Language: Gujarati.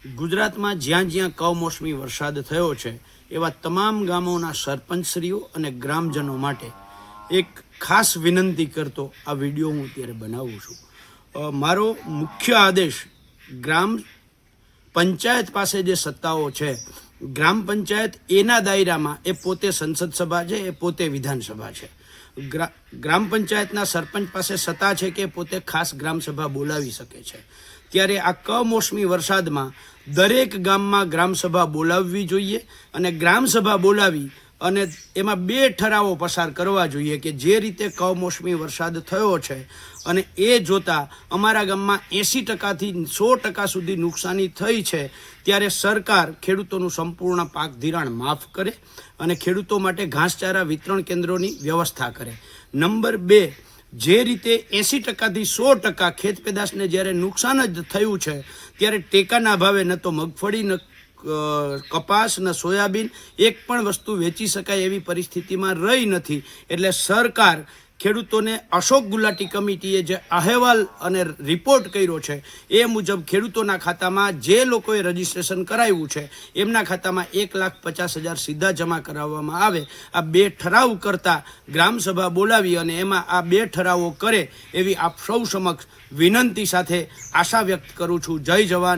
ગુજરાતમાં જ્યાં જ્યાં કમોસમી વરસાદ થયો છે એવા તમામ ગામોના સરપંચશ્રીઓ અને ગ્રામજનો માટે એક ખાસ વિનંતી કરતો આ વિડીયો હું અત્યારે બનાવું છું. મારો મુખ્ય આદેશ ગ્રામ પંચાયત પાસે જે સત્તાઓ છે, ગ્રામ પંચાયત એના દાયરામાં એ પોતે સંસદ સભા છે, એ પોતે વિધાનસભા છે. ગ્રામ પંચાયતના સરપંચ પાસે સત્તા છે કે પોતે ખાસ ગ્રામસભા બોલાવી શકે છે. ત્યારે આ કમોસમી વરસાદમાં દરેક ગામમાં ગ્રામસભા બોલાવવી જોઈએ અને ગ્રામસભા બોલાવી અને એમાં 2 ઠરાવો પસાર કરવા જોઈએ કે જે રીતે કમોસમી વરસાદ થયો છે અને એ જોતાં અમારા ગામમાં 80%થી 100% સુધી નુકસાની થઈ છે, ત્યારે સરકાર ખેડૂતોનું સંપૂર્ણ પાક ધિરાણ માફ કરે અને ખેડૂતો માટે ઘાસચારા વિતરણ કેન્દ્રોની વ્યવસ્થા કરે. નંબર 2, જે રીતે 80%થી 100% ખેત પેદાશને જ્યારે નુકસાન જ થયું છે ત્યારે ટેકાના ભાવે ન તો મગફળી, ન કપાસ, ન સોયાબીન એક પણ વસ્તુ વેચી શકાય એવી પરિસ્થિતિમાં રહી નથી. એટલે સરકાર ખેડૂતોને અશોક ગુલાટી કમિટીએ જે અહેવાલ અને રિપોર્ટ કર્યો છે એ મુજબ ખેડૂતોના ખાતામાં જે લોકોએ રજીસ્ટ્રેશન કરાવ્યું છે એમના ખાતામાં 1,50,000 સીધા જમા કરાવવામાં આવે. આ 2 ઠરાવ કરતાં ગ્રામસભા બોલાવી અને એમાં આ 2 ઠરાવો કરે એવી આપ સૌ સમક્ષ વિનંતી સાથે આશા વ્યક્ત કરું છું. જય જવાન.